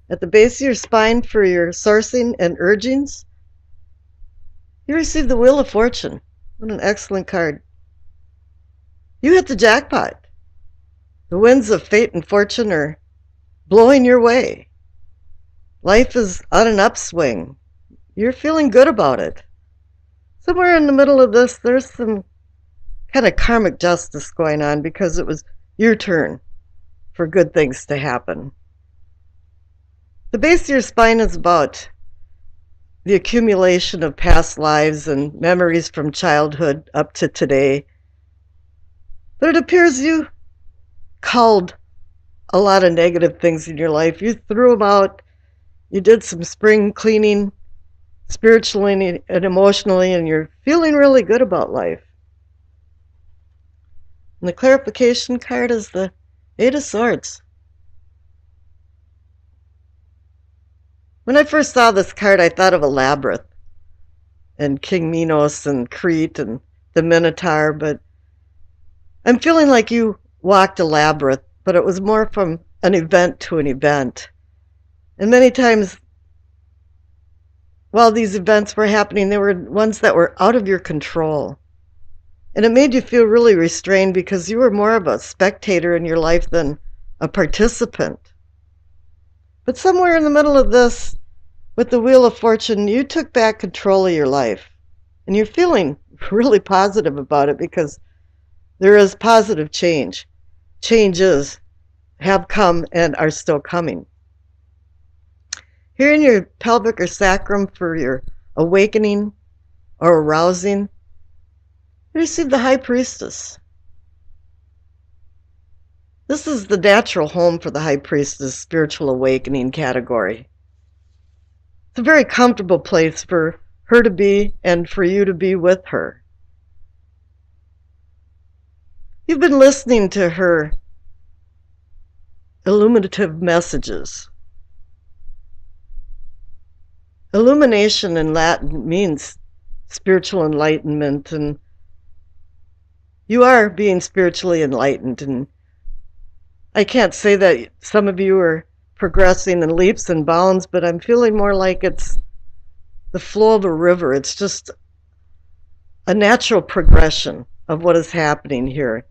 At the base of your spine for your sourcing and urgings, you receive the Wheel of Fortune. What an excellent card. You hit the jackpot. The winds of fate and fortune are blowing your way. Life is on an upswing. You're feeling good about it. Somewhere in the middle of this, there's some kind of karmic justice going on because it was your turn for good things to happen. The base of your spine is about the accumulation of past lives and memories from childhood up to today. But it appears you culled a lot of negative things in your life. You threw them out. You did some spring cleaning spiritually and emotionally, and you're feeling really good about life. And the clarification card is the Eight of Swords. When I first saw this card, I thought of a labyrinth and King Minos and Crete and the Minotaur, but I'm feeling like you walked a labyrinth, but it was more from an event to an event. And many times, while these events were happening, they were ones that were out of your control. And it made you feel really restrained because you were more of a spectator in your life than a participant. But somewhere in the middle of this, with the Wheel of Fortune, you took back control of your life. And you're feeling really positive about it because there is positive change. Changes have come and are still coming. Here in your pelvic or sacrum for your awakening or arousing, you receive the High Priestess. This is the natural home for the High Priestess spiritual awakening category. It's a very comfortable place for her to be and for you to be with her. You've been listening to her illuminative messages. Illumination in Latin means spiritual enlightenment, and you are being spiritually enlightened. And I can't say that some of you are progressing in leaps and bounds, but I'm feeling more like it's the flow of a river. It's just a natural progression of what is happening here.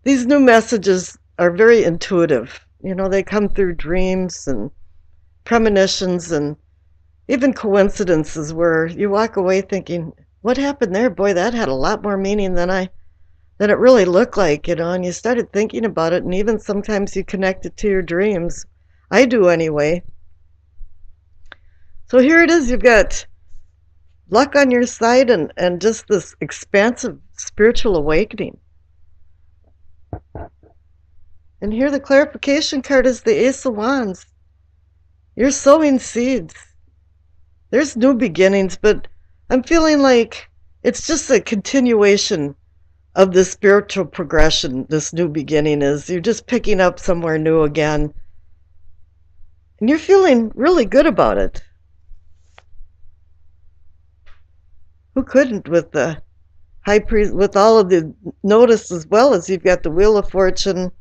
These new messages are very intuitive. You know, they come through dreams and premonitions and even coincidences where you walk away thinking, what happened there? Boy, that had a lot more meaning than it really looked like, you know, and you started thinking about it, and even sometimes you connect it to your dreams. I do anyway. So here it is, you've got luck on your side and just this expansive spiritual awakening. And here the clarification card is the Ace of Wands. You're sowing seeds. There's new beginnings, but I'm feeling like it's just a continuation of this spiritual progression. This new beginning is you're just picking up somewhere new again. And you're feeling really good about it. Who couldn't with the High Priest, with all of the notice, as well as you've got the Wheel of Fortune,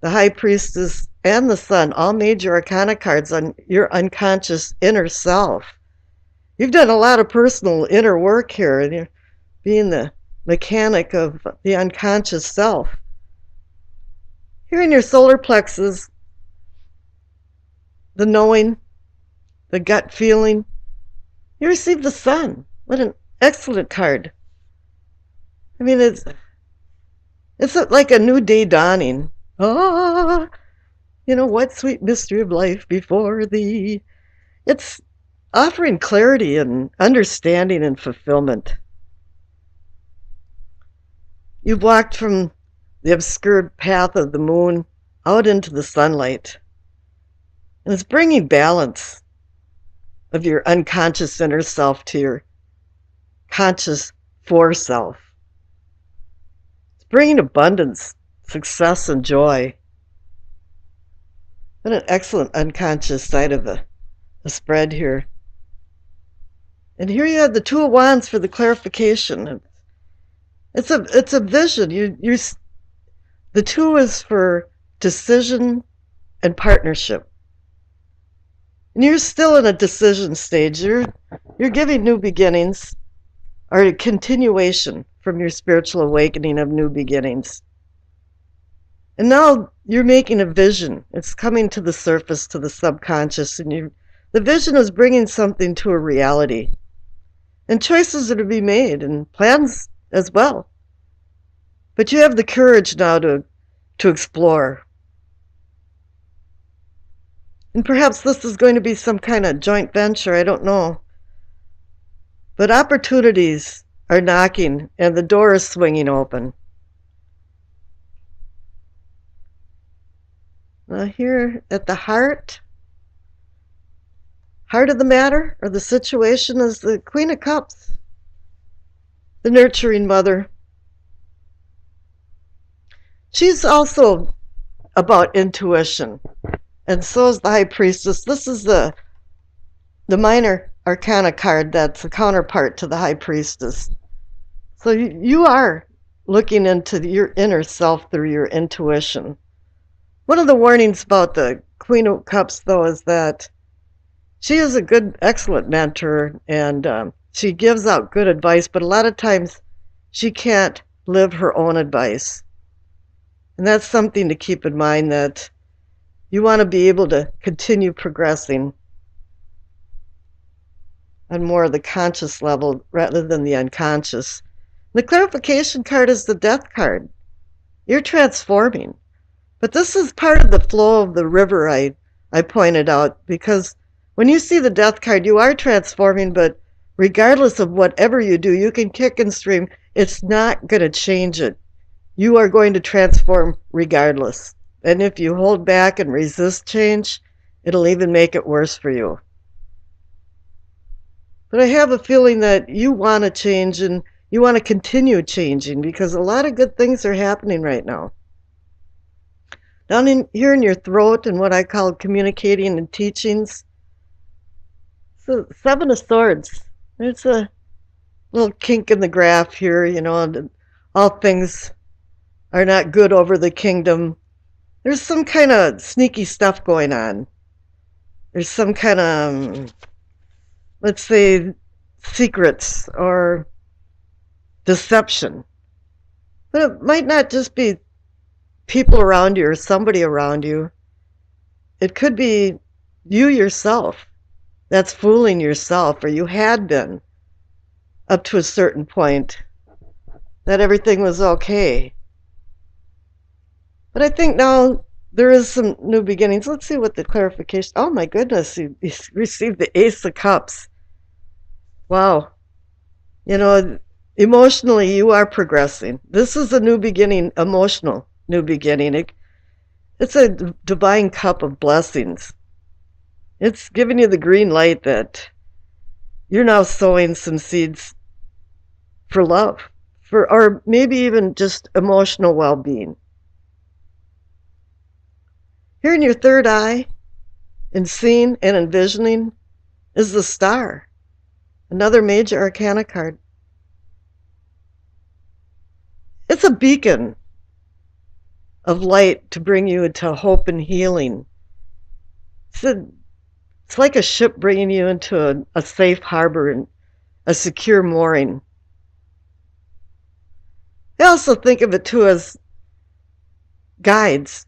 the High Priestess, and the Sun, all major arcana cards on your unconscious inner self. You've done a lot of personal inner work here, and you're being the mechanic of the unconscious self. Here in your solar plexus, the knowing, the gut feeling, you receive the Sun. What an excellent card. I mean, it's like a new day dawning. Ah, you know, what sweet mystery of life before thee. It's offering clarity and understanding and fulfillment. You've walked from the obscured path of the moon out into the sunlight. And it's bringing balance of your unconscious inner self to your conscious fore self. It's bringing abundance, success, and joy. What an excellent unconscious side of the spread here. And here you have the Two of Wands for the clarification. It's a vision. The two is for decision and partnership. And you're still in a decision stage. You're giving new beginnings or a continuation from your spiritual awakening of new beginnings. And now you're making a vision. It's coming to the surface, to the subconscious, and the vision is bringing something to a reality. And choices are to be made, and plans as well. But you have the courage now to explore. And perhaps this is going to be some kind of joint venture, I don't know. But opportunities are knocking, and the door is swinging open. Now here at the heart of the matter, or the situation, is the Queen of Cups, the nurturing mother. She's also about intuition, and so is the High Priestess. This is the minor arcana card that's a counterpart to the High Priestess. So you are looking into your inner self through your intuition. One of the warnings about the Queen of Cups, though, is that she is a good, excellent mentor, and she gives out good advice, but a lot of times she can't live her own advice. And that's something to keep in mind, that you want to be able to continue progressing on more of the conscious level rather than the unconscious. The clarification card is the Death card. You're transforming. But this is part of the flow of the river I pointed out, because when you see the Death card, you are transforming, but regardless of whatever you do, you can kick and scream. It's not going to change it. You are going to transform regardless. And if you hold back and resist change, it'll even make it worse for you. But I have a feeling that you want to change, and you want to continue changing, because a lot of good things are happening right now. Down here in your throat, and what I call communicating and teachings, so Seven of Swords. There's a little kink in the graph here, all things are not good over the kingdom. There's some kind of sneaky stuff going on. There's some kind of, let's say, secrets or deception. But it might not just be people around you or somebody around you. It could be you yourself that's fooling yourself, or you had been up to a certain point, that everything was okay. But I think now there is some new beginnings. Let's see what the clarification. Oh my goodness, you received the Ace of Cups. Wow. Emotionally, you are progressing. This is a new beginning, emotional new beginning. It's a divine cup of blessings. It's giving you the green light that you're now sowing some seeds for love, or maybe even just emotional well-being. Here in your third eye, in seeing and envisioning, is the Star, another major arcana card. It's a beacon of light to bring you into hope and healing. It's like a ship bringing you into a safe harbor and a secure mooring. I also think of it too as guides.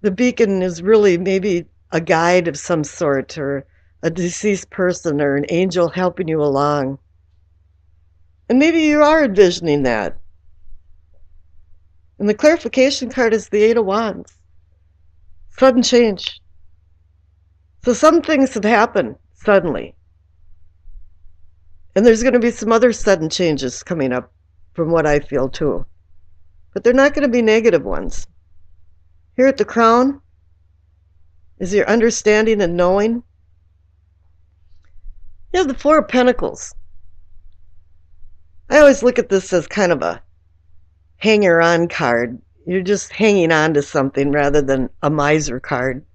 The beacon is really maybe a guide of some sort, or a deceased person, or an angel helping you along. And maybe you are envisioning that. And the clarification card is the Eight of Wands. Sudden change. So some things have happened suddenly. And there's going to be some other sudden changes coming up, from what I feel too. But they're not going to be negative ones. Here at the crown is your understanding and knowing. You have the Four of Pentacles. I always look at this as kind of a hanger-on card. You're just hanging on to something rather than a miser card.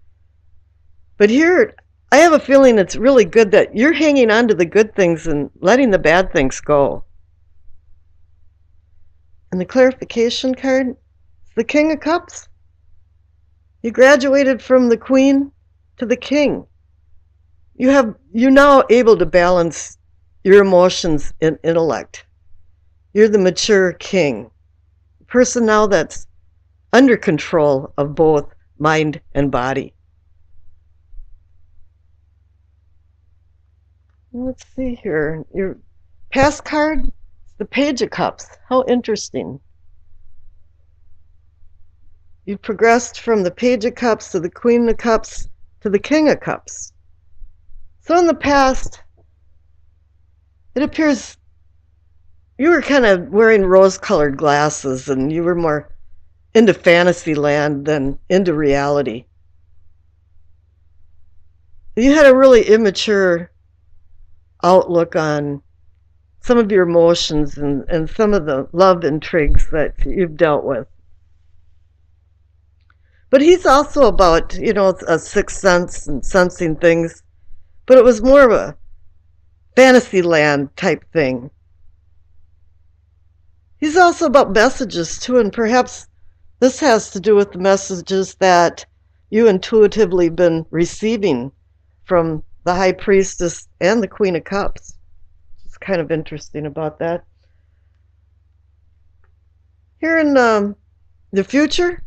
But here, I have a feeling it's really good that you're hanging on to the good things and letting the bad things go. And the clarification card is the King of Cups. You graduated from the Queen to the King. You're now able to balance your emotions and intellect. You're the mature king, a person now that's under control of both mind and body. Let's see here. Your past card, the Page of Cups. How interesting. You progressed from the Page of Cups to the Queen of Cups to the King of Cups. So in the past, it appears you were kind of wearing rose-colored glasses and you were more into fantasy land than into reality. You had a really immature outlook on some of your emotions and some of the love intrigues that you've dealt with. But he's also about, a sixth sense and sensing things, but it was more of a fantasy land type thing. He's also about messages too, and perhaps this has to do with the messages that you intuitively been receiving from the High Priestess and the Queen of Cups. It's kind of interesting about that. Here in the future,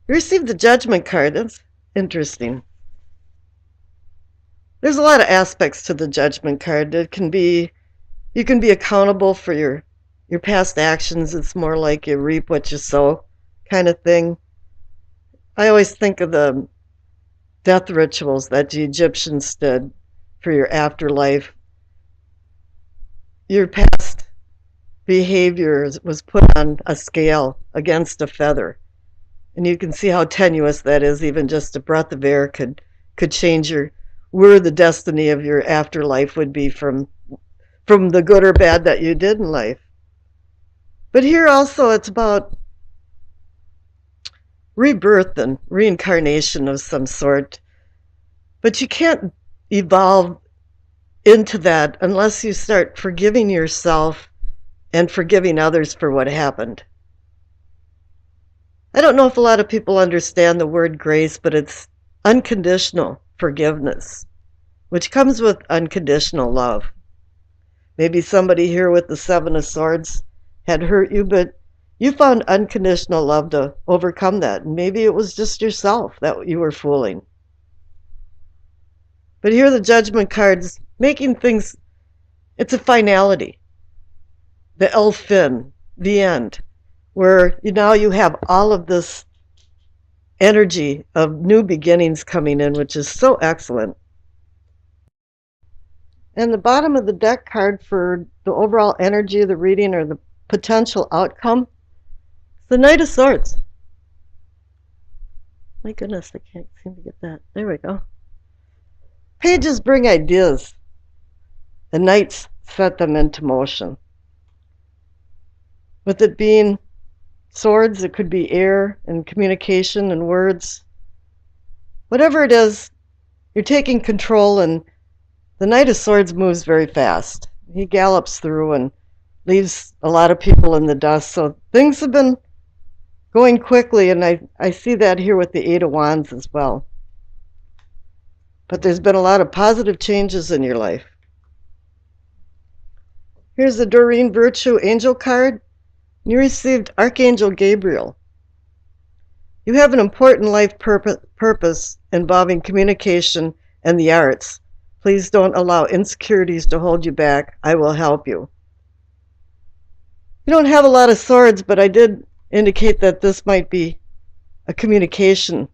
you received the Judgment card. That's interesting. There's a lot of aspects to the Judgment card. You can be accountable for your past actions. It's more like you reap what you sow kind of thing. I always think of the death rituals that the Egyptians did for your afterlife. Your past behavior was put on a scale against a feather. And you can see how tenuous that is. Even just a breath of air could change where the destiny of your afterlife would be from the good or bad that you did in life. But here also it's about rebirth and reincarnation of some sort. But you can't evolve into that unless you start forgiving yourself and forgiving others for what happened. I don't know if a lot of people understand the word grace, but it's unconditional forgiveness, which comes with unconditional love. Maybe somebody here with the Seven of Swords had hurt you, but you found unconditional love to overcome that. Maybe it was just yourself that you were fooling. But here the Judgment card's making things, it's a finality. The Elfin, the end, where now you have all of this energy of new beginnings coming in, which is so excellent. And the bottom of the deck card for the overall energy of the reading or the potential outcome, the Knight of Swords. My goodness, I can't seem to get that. There we go. Pages bring ideas. The knights set them into motion. With it being swords, it could be air and communication and words. Whatever it is, you're taking control, and the Knight of Swords moves very fast. He gallops through and leaves a lot of people in the dust. So things have been going quickly, and I see that here with the Eight of Wands as well. But there's been a lot of positive changes in your life. Here's the Doreen Virtue Angel card. You received Archangel Gabriel. You have an important life purpose involving communication and the arts. Please don't allow insecurities to hold you back. I will help you. You don't have a lot of swords, but I did indicate that this might be a communication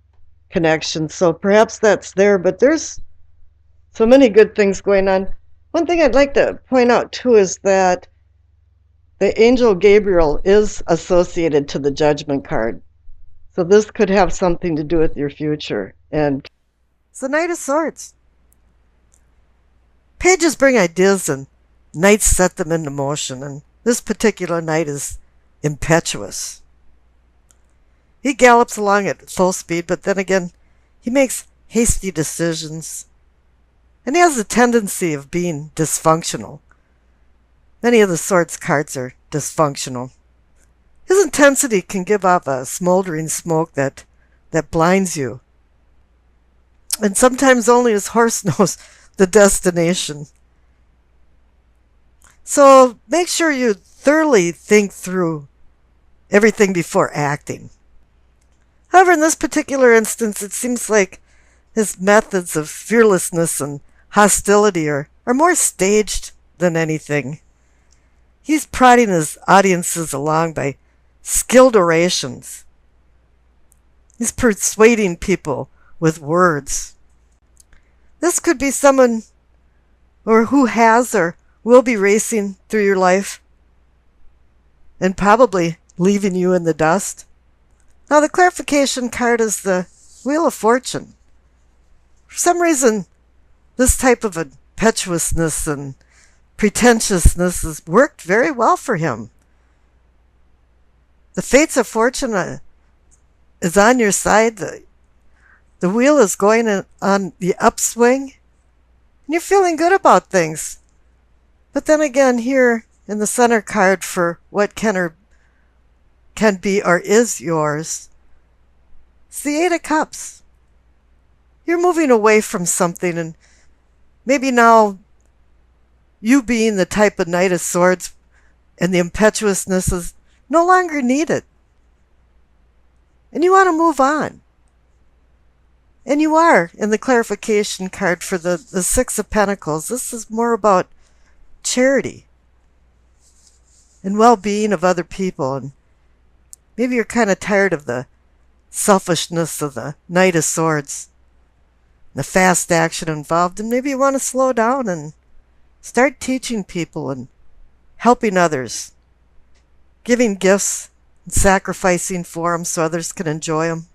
connection. So perhaps that's there, but there's so many good things going on. One thing I'd like to point out too is that the angel Gabriel is associated to the Judgment card. So this could have something to do with your future. And it's the Knight of Swords. Pages bring ideas and knights set them into motion. And this particular knight is impetuous. He gallops along at full speed, but then again, he makes hasty decisions. And he has a tendency of being dysfunctional. Many of the Swords cards are dysfunctional. His intensity can give off a smoldering smoke that that blinds you. And sometimes only his horse knows the destination. So make sure you thoroughly think through everything before acting. However, in this particular instance, it seems like his methods of fearlessness and hostility are more staged than anything. He's prodding his audiences along by skilled orations. He's persuading people with words. This could be someone or who has or will be racing through your life and probably leaving you in the dust. Now, the clarification card is the Wheel of Fortune. For some reason, this type of impetuousness and pretentiousness has worked very well for him. The fates of fortune is on your side. The wheel is going on the upswing. And you're feeling good about things. But then again, here in the center card for what can be or is yours, it's the Eight of Cups. You're moving away from something, and maybe now you being the type of Knight of Swords and the impetuousness is no longer needed. And you want to move on. And you are in the clarification card for the Six of Pentacles. This is more about charity and well-being of other people. And maybe you're kind of tired of the selfishness of the Knight of Swords, the fast action involved, and maybe you want to slow down and start teaching people and helping others, giving gifts and sacrificing for them so others can enjoy them.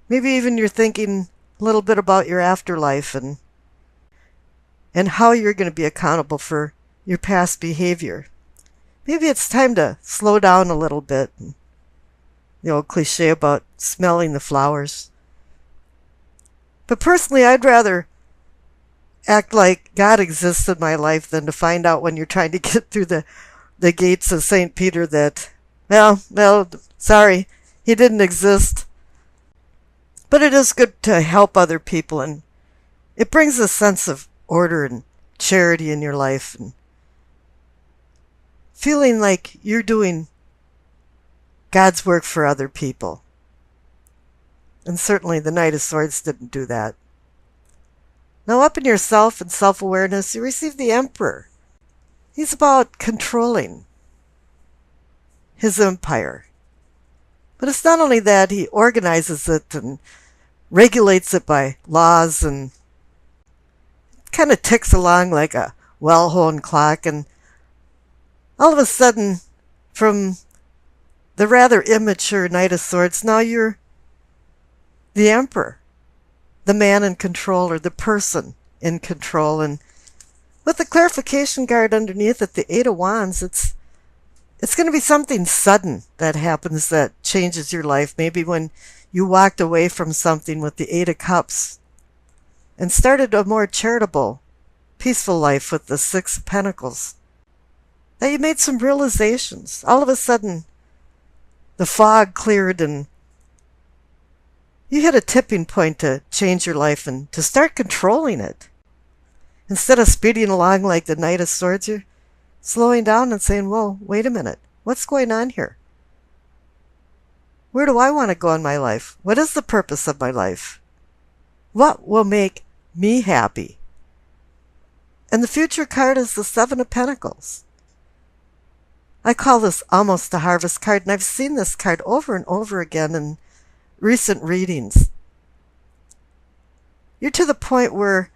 Maybe even you're thinking a little bit about your afterlife and how you're going to be accountable for your past behavior. Maybe it's time to slow down a little bit. The old cliche about smelling the flowers. But personally, I'd rather act like God exists in my life than to find out when you're trying to get through the gates of St. Peter that, well, sorry, he didn't exist. But it is good to help other people, and it brings a sense of order and charity in your life, and feeling like you're doing God's work for other people. And certainly the Knight of Swords didn't do that. Now, up in yourself and self-awareness, you receive the Emperor. He's about controlling his empire. But it's not only that, he organizes it and regulates it by laws, and it kind of ticks along like a well-honed clock. And all of a sudden, from the rather immature Knight of Swords, now you're the Emperor, the man in control, or the person in control. And with the clarification card underneath it, the Eight of Wands, it's going to be something sudden that happens that changes your life. Maybe when you walked away from something with the Eight of Cups and started a more charitable, peaceful life with the Six of Pentacles. That you made some realizations. All of a sudden, the fog cleared and you hit a tipping point to change your life and to start controlling it. Instead of speeding along like the Knight of Swords, you're slowing down and saying, whoa, wait a minute. What's going on here? Where do I want to go in my life? What is the purpose of my life? What will make me happy? And the future card is the Seven of Pentacles. I call this almost a harvest card, and I've seen this card over and over again in recent readings. You're to the point where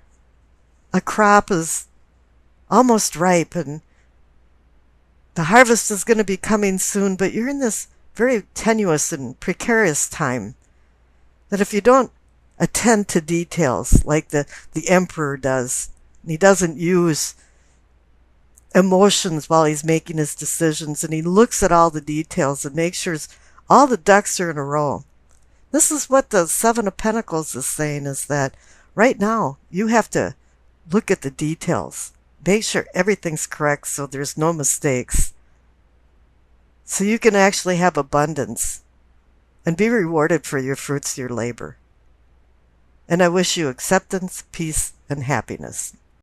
a crop is almost ripe and the harvest is going to be coming soon, but you're in this very tenuous and precarious time that if you don't attend to details like the Emperor does, and he doesn't use emotions while he's making his decisions, and he looks at all the details and makes sure all the ducks are in a row. This is what the Seven of Pentacles is saying, is that right now you have to look at the details. Make sure everything's correct so there's no mistakes. So you can actually have abundance and be rewarded for your fruits, your labor. And I wish you acceptance, peace, and happiness.